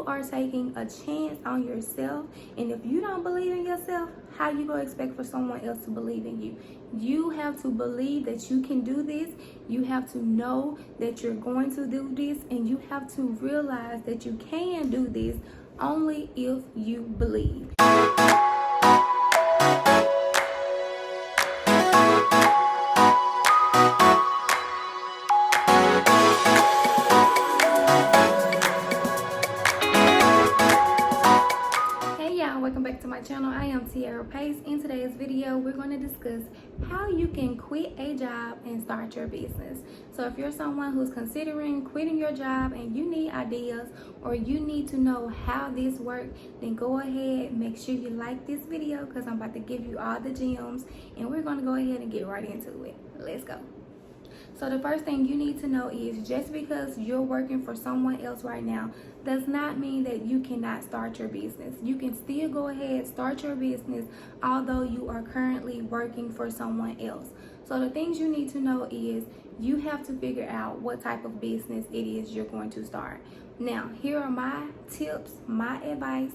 are taking a chance on yourself. And if you don't believe in yourself, how you gonna expect for someone else to believe in you? You have to believe that you can do this. You have to know that you're going to do this, and you have to realize that you can do this only if you believe. Hey y'all, welcome back to my channel. I am Tiara Pace. In today's video, we're going to discuss how you can quit a job and start your business. So if you're someone who's considering quitting your job and you need ideas or you need to know how this works, then go ahead, make sure you like this video because I'm about to give you all the gems and we're going to go ahead and get right into it. Let's go. So the first thing you need to know is just because you're working for someone else right now does not mean that you cannot start your business. You can still go ahead, start your business, although you are currently working for someone else. So the things you need to know is you have to figure out what type of business it is you're going to start. Now, here are my tips, my advice,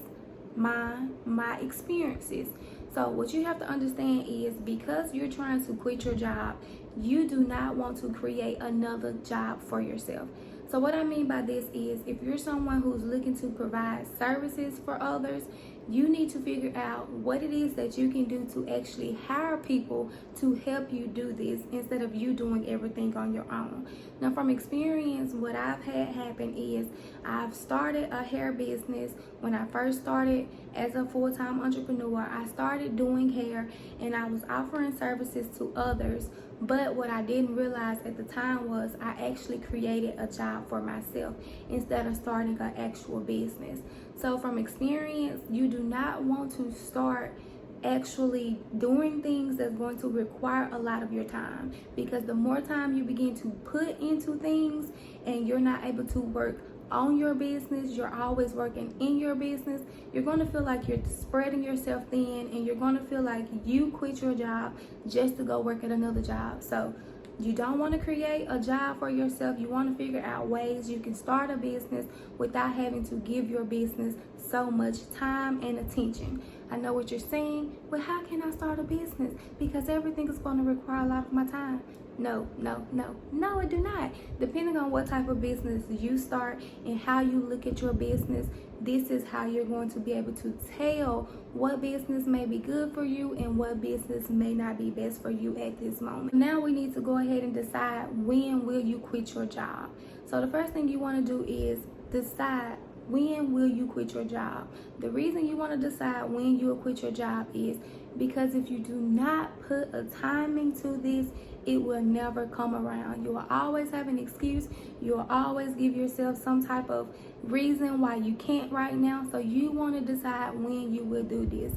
my experiences. So what you have to understand is because you're trying to quit your job, you do not want to create another job for yourself. So what I mean by this is if you're someone who's looking to provide services for others, you need to figure out what it is that you can do to actually hire people to help you do this instead of you doing everything on your own. Now, from experience, what I've had happen is I've started a hair business. When I first started as a full-time entrepreneur, I started doing hair and I was offering services to others. But what I didn't realize at the time was I actually created a job for myself instead of starting an actual business. So from experience, you do not want to start actually doing things that's going to require a lot of your time, because the more time you begin to put into things and you're not able to work on your business, you're always working in your business, you're going to feel like you're spreading yourself thin and you're going to feel like you quit your job just to go work at another job. So you don't want to create a job for yourself. You want to figure out ways you can start a business without having to give your business so much time and attention. I know what you're saying, but how can I start a business? Because everything is going to require a lot of my time. No, it do not. Depending on what type of business you start and how you look at your business, this is how you're going to be able to tell what business may be good for you and what business may not be best for you at this moment. Now we need to go ahead and decide, when will you quit your job? So the first thing you want to do is decide, when will you quit your job? The reason you want to decide when you'll quit your job is because if you do not put a timing to this, it will never come around. You will always have an excuse. You will always give yourself some type of reason why you can't right now. So you want to decide when you will do this.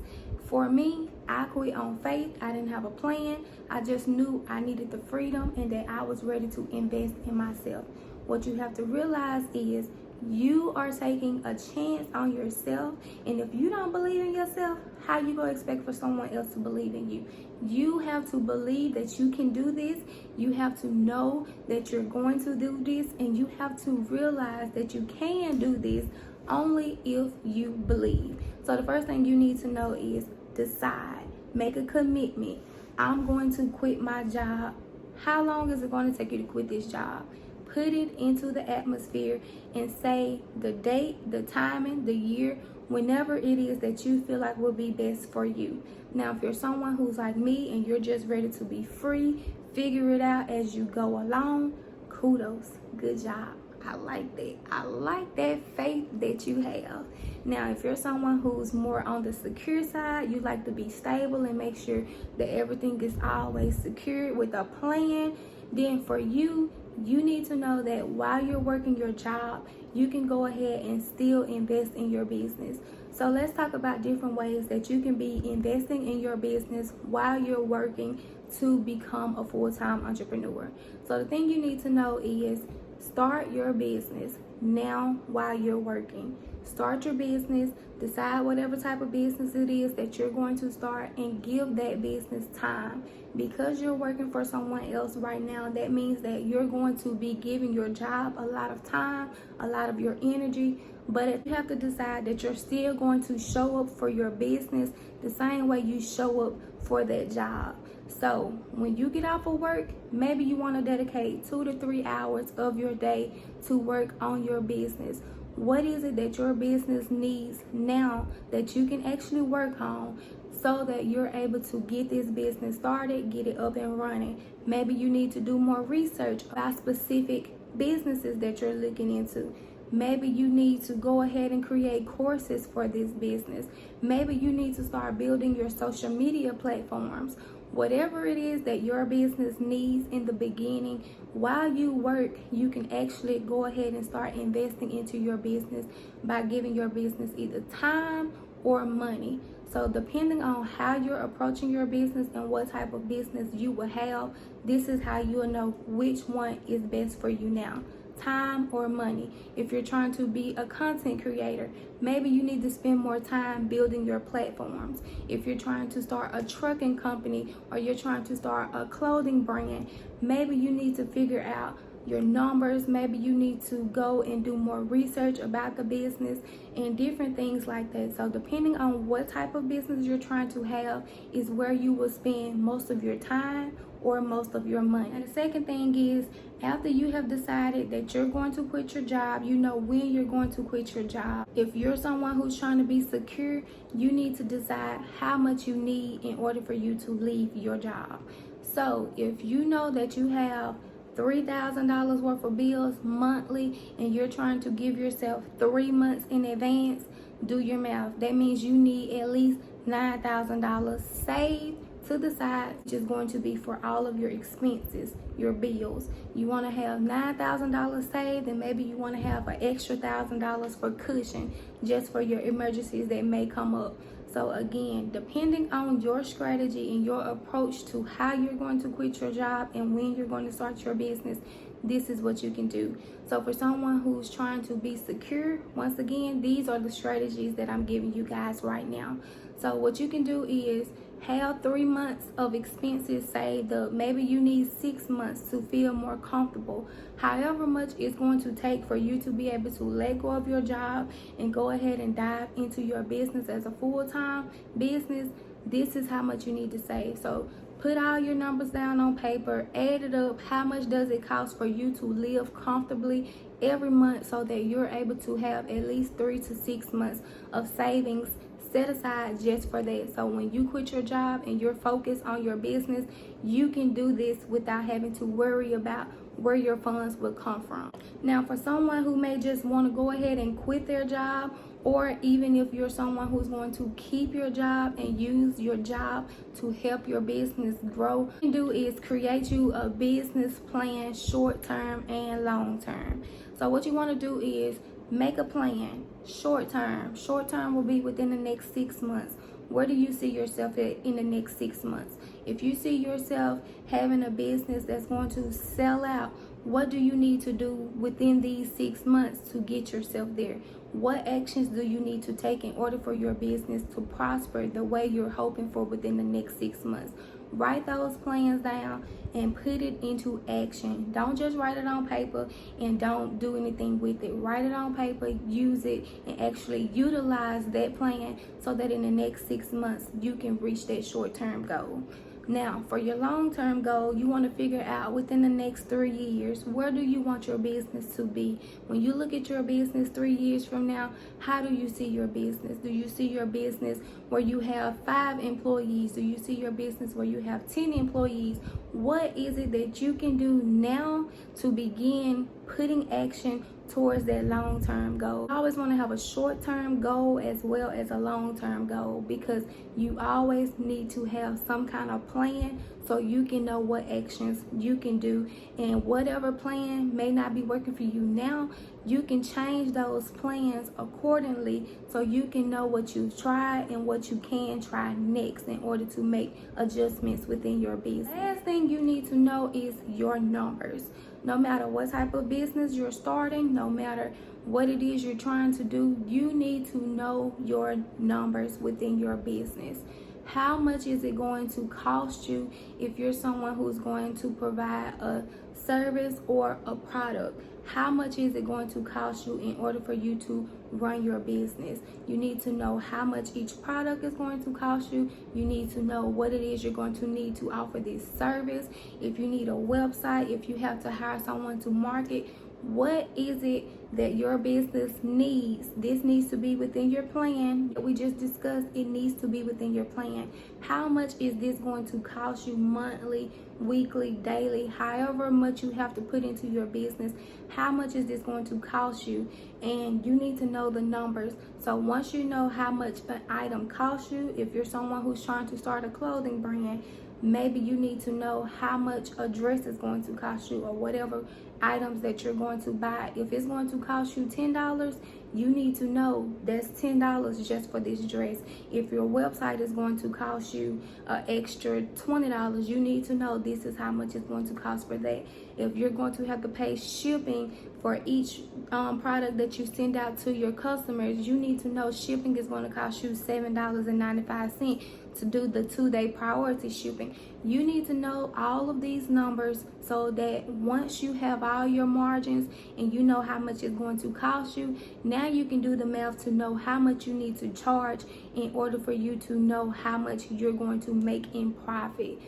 For me, I quit on faith. I didn't have a plan. I just knew I needed the freedom and that I was ready to invest in myself. What you have to realize is you are taking a chance on yourself, and if you don't believe in yourself, how you gonna expect for someone else to believe in you? You have to believe that you can do this. You have to know that you're going to do this, and you have to realize that you can do this only if you believe. So the first thing you need to know is decide, make a commitment. I'm going to quit my job. How long is it going to take you to quit this job? Put it into the atmosphere and say the date, the timing, the year, whenever it is that you feel like will be best for you. Now, if you're someone who's like me and you're just ready to be free, figure it out as you go along, kudos, good job. I like that. I like that faith that you have. Now, if you're someone who's more on the secure side, you like to be stable and make sure that everything is always secure with a plan, then for you, you need to know that while you're working your job, you can go ahead and still invest in your business. So let's talk about different ways that you can be investing in your business while you're working to become a full-time entrepreneur. So the thing you need to know is start your business now while you're working. Start your business, decide whatever type of business it is that you're going to start, and give that business time. Because you're working for someone else right now, that means that you're going to be giving your job a lot of time, a lot of your energy, But you have to decide that you're still going to show up for your business the same way you show up for that job. So when you get off of work, maybe you want to dedicate 2 to 3 hours of your day to work on your business. What is it that your business needs now that you can actually work on, so that you're able to get this business started, get it up and running? Maybe you need to do more research about specific businesses that you're looking into. Maybe you need to go ahead and create courses for this business. Maybe you need to start building your social media platforms. Whatever it is that your business needs in the beginning, while you work, you can actually go ahead and start investing into your business by giving your business either time or money. So depending on how you're approaching your business and what type of business you will have, this is how you'll know which one is best for you now. Time or money. If you're trying to be a content creator, maybe you need to spend more time building your platforms. If you're trying to start a trucking company or you're trying to start a clothing brand, maybe you need to figure out your numbers. Maybe you need to go and do more research about the business and different things like that. So depending on what type of business you're trying to have is where you will spend most of your time or most of your money. And the second thing is, after you have decided that you're going to quit your job, you know when you're going to quit your job. If you're someone who's trying to be secure, you need to decide how much you need in order for you to leave your job. So if you know that you have $3,000 worth of bills monthly and you're trying to give yourself 3 months in advance, do your math. That means you need at least $9,000 saved to the side, which is going to be for all of your expenses, your bills. You want to have $9,000 saved, and maybe you want to have an extra $1,000 for cushion just for your emergencies that may come up. So again, depending on your strategy and your approach to how you're going to quit your job and when you're going to start your business, this is what you can do. So for someone who's trying to be secure, once again, these are the strategies that I'm giving you guys right now. So what you can do is have 3 months of expenses saved up. Maybe you need 6 months to feel more comfortable. However much it's going to take for you to be able to let go of your job and go ahead and dive into your business as a full-time business, this is how much you need to save. So put all your numbers down on paper, add it up. How much does it cost for you to live comfortably every month so that you're able to have at least 3 to 6 months of savings set aside just for that? So when you quit your job and you're focused on your business, you can do this without having to worry about where your funds will come from. Now, for someone who may just want to go ahead and quit their job, or even if you're someone who's going to keep your job and use your job to help your business grow, what you can do is create you a business plan, short term and long term. So what you want to do is make a plan. Short term will be within the next 6 months. Where do you see yourself at in the next 6 months? If you see yourself having a business that's going to sell out, what do you need to do within these 6 months to get yourself there? What actions do you need to take in order for your business to prosper the way you're hoping for within the next 6 months? Write those plans down and put it into action. Don't just write it on paper and don't do anything with it. Write it on paper, use it, and actually utilize that plan so that in the next 6 months you can reach that short-term goal. Now, for your long-term goal, you want to figure out within the next 3 years, where do you want your business to be? When you look at your business 3 years from now, how do you see your business? Do you see your business where you have 5 employees? Do you see your business where you have 10 employees? What is it that you can do now to begin putting action towards that long-term goal? I always want to have a short-term goal as well as a long-term goal, because you always need to have some kind of plan so you can know what actions you can do, and whatever plan may not be working for you now, you can change those plans accordingly so you can know what you've tried and what you can try next in order to make adjustments within your business. Last thing you need to know is your numbers. No matter what type of business you're starting, no matter what it is you're trying to do, you need to know your numbers within your business. How much is it going to cost you if you're someone who's going to provide a service or a product? how much is it going to cost you in order for you to run your business. You need to know how much each product is going to cost you. You need to know what it is you're going to need to offer this service. If you need a website, if you have to hire someone to market, what is it that your business needs? This needs to be within your plan. We just discussed it needs to be within your plan. How much is this going to cost you monthly, weekly, daily, however much you have to put into your business? How much is this going to cost you? And you need to know the numbers. So once you know how much an item costs you, if you're someone who's trying to start a clothing brand, maybe you need to know how much a dress is going to cost you, or whatever items that you're going to buy. If it's going to cost you $10, you need to know that's $10 just for this dress. If your website is going to cost you an extra $20, you need to know this is how much it's going to cost for that. If you're going to have to pay shipping for each product that you send out to your customers, you need to know shipping is going to cost you $7.95 to do the 2-day priority shipping. You need to know all of these numbers so that once you have all your margins and you know how much it's going to cost you, now you can do the math to know how much you need to charge in order for you to know how much you're going to make in profit.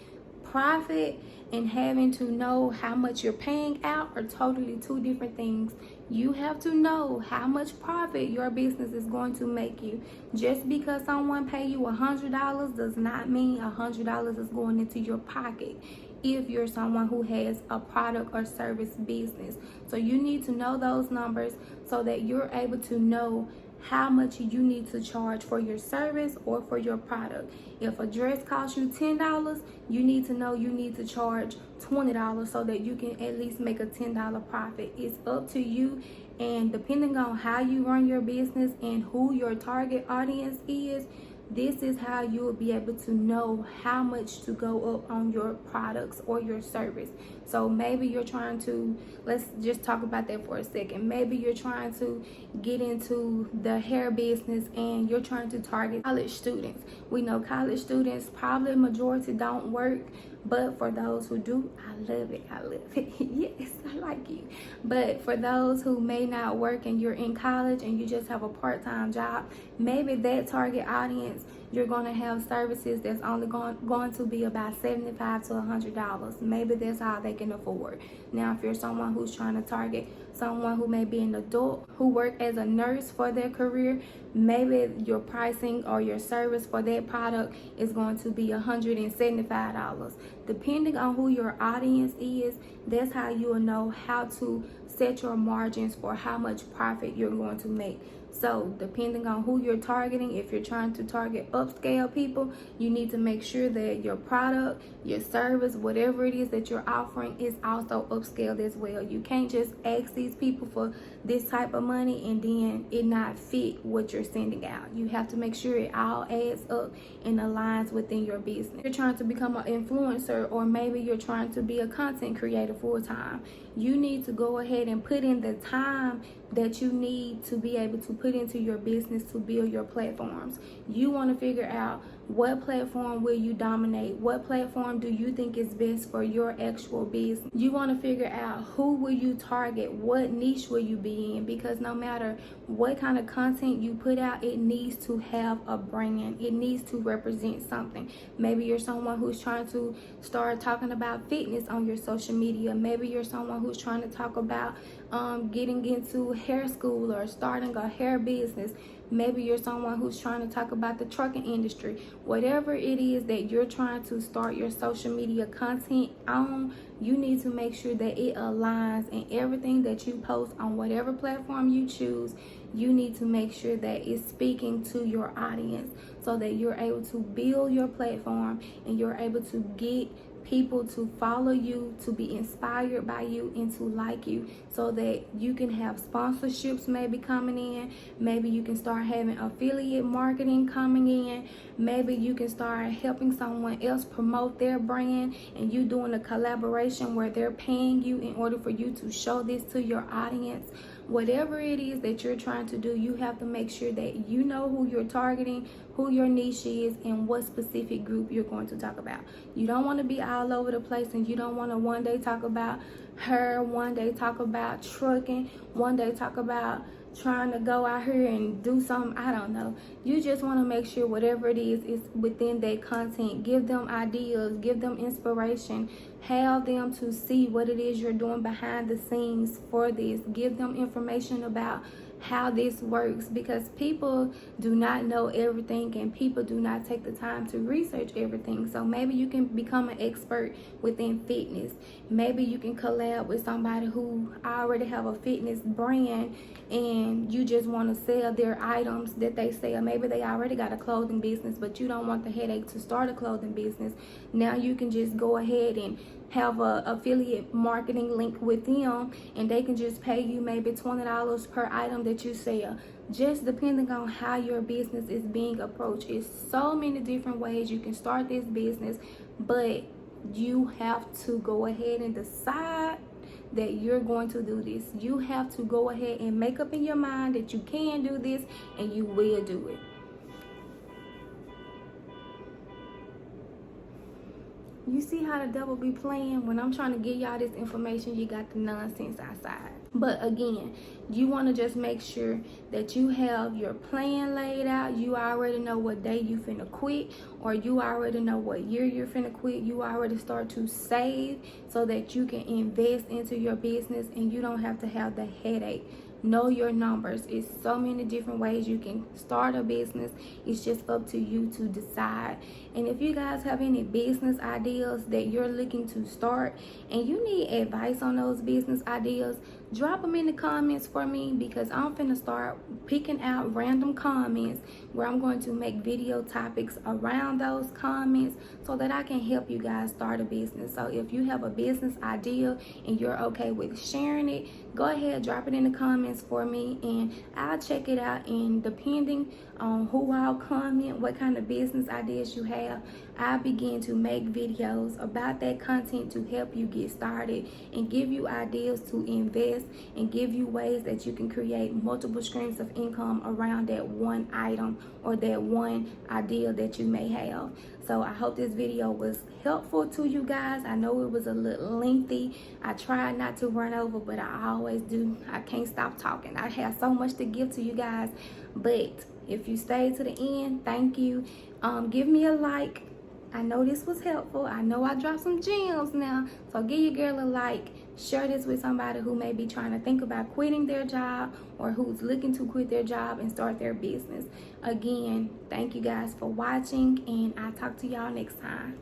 Profit and having to know how much you're paying out are totally two different things. You have to know how much profit your business is going to make you. Just because someone pay you $100 does not mean $100 is going into your pocket if you're someone who has a product or service business. So you need to know those numbers so that you're able to know how much you need to charge for your service or for your product. If a dress costs you $10, you need to know you need to charge $20 so that you can at least make a $10 profit. It's up to you, and depending on how you run your business and who your target audience is, this is how you will be able to know how much to go up on your products or your service. So maybe you're trying to, let's just talk about that for a second. Maybe you're trying to get into the hair business and you're trying to target college students. We know college students, probably majority don't work, but for those who do, I love it. I love it. Yes, I like you. But for those who may not work and you're in college and you just have a part-time job, maybe that target audience, you're going to have services that's only going to be about $75 to $100. Maybe that's all they can afford. Now, if you're someone who's trying to target someone who may be an adult who work as a nurse for their career, maybe your pricing or your service for that product is going to be $175. Depending on who your audience is, that's how you will know how to set your margins for how much profit you're going to make. So depending on who you're targeting, if you're trying to target upscale people, you need to make sure that your product, your service, whatever it is that you're offering is also upscaled as well. You can't just ask these people for this type of money and then it not fit what you're sending out. You have to make sure it all adds up and aligns within your business. If you're trying to become an influencer, or maybe you're trying to be a content creator full time, you need to go ahead and put in the time that you need to be able to put into your business to build your platforms. You want to figure out what platform will you dominate? What platform do you think is best for your actual business? You want to figure out who will you target? What niche will you be in? Because no matter what kind of content you put out, it needs to have a brand. It needs to represent something. Maybe you're someone who's trying to start talking about fitness on your social media. Maybe you're someone who's trying to talk about getting into hair school or starting a hair business. Maybe you're someone who's trying to talk about the trucking industry. Whatever it is that you're trying to start your social media content on, you need to make sure that it aligns, and everything that you post on whatever platform you choose, you need to make sure that it's speaking to your audience so that you're able to build your platform and you're able to get people to follow you, to be inspired by you, and to like you, so that you can have sponsorships maybe coming in. Maybe you can start having affiliate marketing coming in. Maybe you can start helping someone else promote their brand, and you doing a collaboration where they're paying you in order for you to show this to your audience. whatever it is that you're trying to do, you have to make sure that you know who you're targeting, who your niche is, and what specific group you're going to talk about. You don't want to be all over the place, and you don't want to one day talk about hair, one day talk about trucking, one day talk about trying to go out here and do something. I don't know. You just want to make sure whatever it is within their content. Give them ideas, give them inspiration, have them to see what it is you're doing behind the scenes for this. Give them information about how this works, because people do not know everything and people do not take the time to research everything. So maybe you can become an expert within fitness. Maybe you can collab with somebody who already have a fitness brand and you just want to sell their items that they sell. Maybe they already got a clothing business, but you don't want the headache to start a clothing business. Now you can just go ahead and have a affiliate marketing link with them, and they can just pay you maybe $20 per item that you sell, just depending on how your business is being approached. It's so many different ways you can start this business, but you have to go ahead and decide that you're going to do this. You have to go ahead and make up in your mind that you can do this and you will do it. You see how the devil be playing? When I'm trying to give y'all this information, you got the nonsense outside. But again, you want to just make sure that you have your plan laid out. You already know what day you finna quit, or you already know what year you're finna quit. You already start to save so that you can invest into your business and you don't have to have the headache. Know your numbers. It's so many different ways you can start a business. It's just up to you to decide. And if you guys have any business ideas that you're looking to start and you need advice on those business ideas, drop them in the comments for me, because I'm finna start picking out random comments where I'm going to make video topics around those comments so that I can help you guys start a business. So if you have a business idea and you're okay with sharing it, go ahead, drop it in the comments for me and I'll check it out. And depending on who I'll comment, what kind of business ideas you have, I'll begin to make videos about that content to help you get started and give you ideas to invest and give you ways that you can create multiple streams of income around that one item or that one idea that you may have. So I hope this video was helpful to you guys. I know it was a little lengthy. I tried not to run over, but I always do. I can't stop talking. I have so much to give to you guys. But if you stayed to the end, thank you. Give me a like. I know this was helpful. I know I dropped some gems now. So give your girl a like. Share this with somebody who may be trying to think about quitting their job or who's looking to quit their job and start their business. Again, thank you guys for watching, and I'll talk to y'all next time.